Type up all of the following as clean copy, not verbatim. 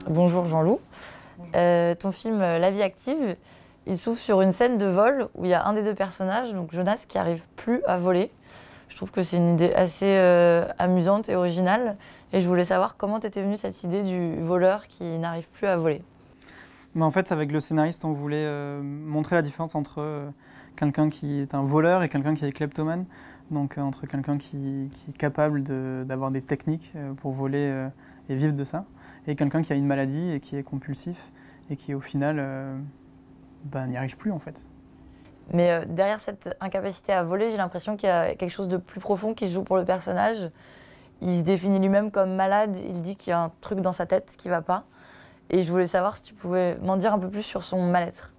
Bonjour Jean-Loup. Ton film La vie active, il s'ouvre sur une scène de vol où il y a un des deux personnages, donc Jonas, qui arrive plus à voler. Je trouve que c'est une idée assez amusante et originale. Et je voulais savoir comment t'étais venue cette idée du voleur qui n'arrive plus à voler. Mais en fait, avec le scénariste, on voulait montrer la différence entre quelqu'un qui est un voleur et quelqu'un qui est kleptomane. Donc entre quelqu'un qui est capable d'avoir des techniques pour voler et vivre de ça, et quelqu'un qui a une maladie et qui est compulsif et qui au final n'y arrive plus en fait. Mais derrière cette incapacité à voler, j'ai l'impression qu'il y a quelque chose de plus profond qui se joue pour le personnage. Il se définit lui-même comme malade, il dit qu'il y a un truc dans sa tête qui ne va pas. Et je voulais savoir si tu pouvais m'en dire un peu plus sur son mal-être.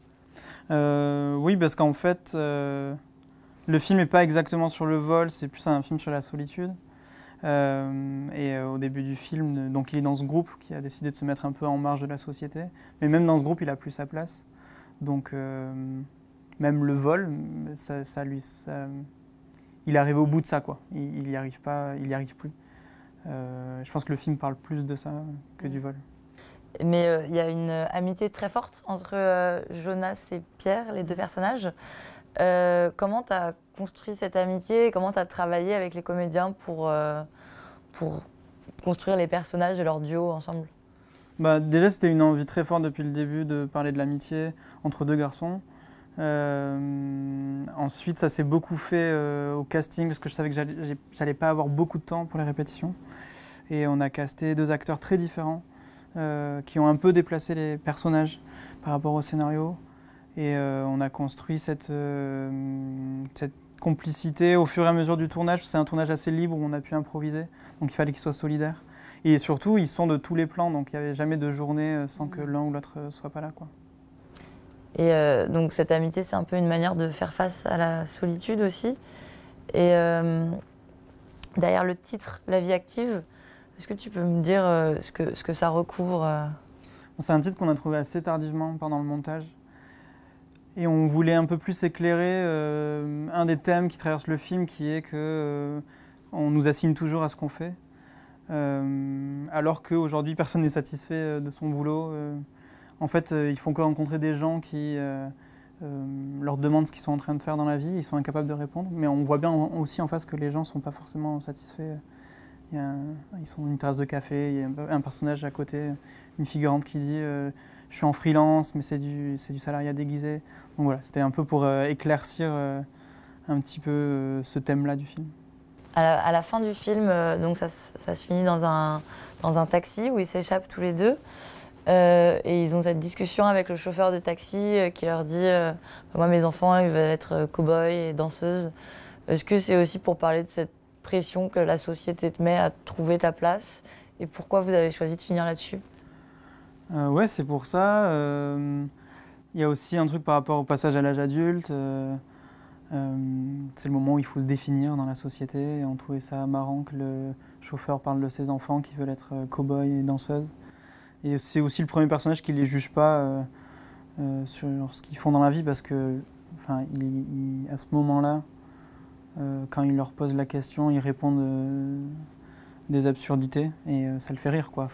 Oui, parce qu'en fait, le film n'est pas exactement sur le vol, c'est plus un film sur la solitude. Au début du film, donc il est dans ce groupe qui a décidé de se mettre un peu en marge de la société. Mais même dans ce groupe, il n'a plus sa place. Donc même le vol, il arrive au bout de ça, quoi. Il n'y arrive pas, il y arrive plus. Je pense que le film parle plus de ça que du vol. Mais il y a une amitié très forte entre Jonas et Pierre, les deux personnages. Comment tu as construit cette amitié? Comment tu as travaillé avec les comédiens pour construire les personnages et leur duo ensemble? Déjà, c'était une envie très forte depuis le début de parler de l'amitié entre deux garçons. Ensuite, ça s'est beaucoup fait au casting parce que je savais que j'allais pas avoir beaucoup de temps pour les répétitions. Et on a casté deux acteurs très différents qui ont un peu déplacé les personnages par rapport au scénario. Et on a construit cette complicité au fur et à mesure du tournage. C'est un tournage assez libre où on a pu improviser, donc il fallait qu'ils soient solidaires. Et surtout, ils sont de tous les plans, donc il n'y avait jamais de journée sans que l'un ou l'autre soit pas là, quoi. Et donc cette amitié, c'est un peu une manière de faire face à la solitude aussi. Et derrière le titre, La vie active, est-ce que tu peux me dire ce que ça recouvre? C'est un titre qu'on a trouvé assez tardivement pendant le montage. Et on voulait un peu plus éclairer un des thèmes qui traverse le film, qui est que on nous assigne toujours à ce qu'on fait. Alors qu'aujourd'hui, personne n'est satisfait de son boulot. En fait, ils font que rencontrer des gens qui leur demandent ce qu'ils sont en train de faire dans la vie. Ils sont incapables de répondre. Mais on voit bien aussi en face que les gens ne sont pas forcément satisfaits. Ils sont une tasse de café, il y a un personnage à côté, une figurante qui dit je suis en freelance, mais c'est du salariat déguisé. Donc voilà, c'était un peu pour éclaircir un petit peu ce thème-là du film. À la fin du film, donc ça se finit dans un taxi où ils s'échappent tous les deux. Et ils ont cette discussion avec le chauffeur de taxi qui leur dit moi, mes enfants, ils veulent être cow-boys et danseuses. Est-ce que c'est aussi pour parler de cette pression que la société te met à trouver ta place? Et pourquoi vous avez choisi de finir là-dessus? Ouais, c'est pour ça. Il y a aussi un truc par rapport au passage à l'âge adulte. C'est le moment où il faut se définir dans la société. Et on trouvait ça marrant que le chauffeur parle de ses enfants qui veulent être cow-boys et danseuses. Et c'est aussi le premier personnage qui ne les juge pas sur ce qu'ils font dans la vie parce que, enfin, à ce moment-là, quand il leur pose la question, ils répondent des absurdités et ça le fait rire, quoi.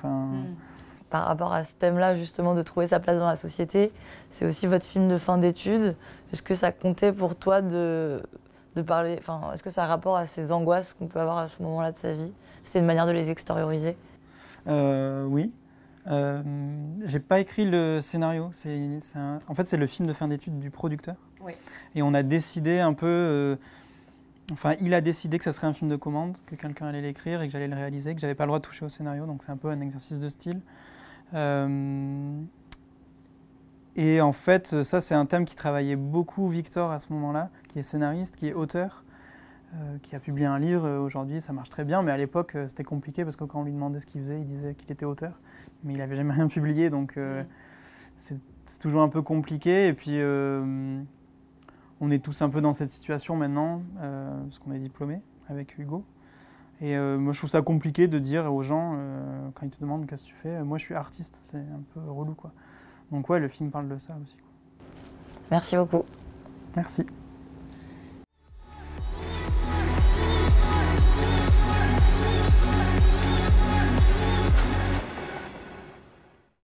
Par rapport à ce thème-là, justement, de trouver sa place dans la société, c'est aussi votre film de fin d'études. Est-ce que ça comptait pour toi de parler, enfin, est-ce que ça a rapport à ces angoisses qu'on peut avoir à ce moment-là de sa vie? C'était une manière de les extérioriser? Oui. J'ai pas écrit le scénario. En fait, c'est le film de fin d'études du producteur. Oui. Et on a décidé un peu... Enfin, il a décidé que ça serait un film de commande, que quelqu'un allait l'écrire et que j'allais le réaliser, que j'avais pas le droit de toucher au scénario. Donc c'est un peu un exercice de style. Et en fait, ça, c'est un thème qui travaillait beaucoup Victor à ce moment-là, qui est scénariste, qui est auteur, qui a publié un livre. Aujourd'hui, ça marche très bien, mais à l'époque, c'était compliqué parce que quand on lui demandait ce qu'il faisait, il disait qu'il était auteur. Mais il n'avait jamais rien publié, donc c'est toujours un peu compliqué. Et puis, on est tous un peu dans cette situation maintenant, parce qu'on est diplômés avec Hugo. Et moi, je trouve ça compliqué de dire aux gens, quand ils te demandent qu'est-ce que tu fais, moi, je suis artiste. C'est un peu relou, quoi. Donc ouais, le film parle de ça aussi, quoi. Merci beaucoup. Merci.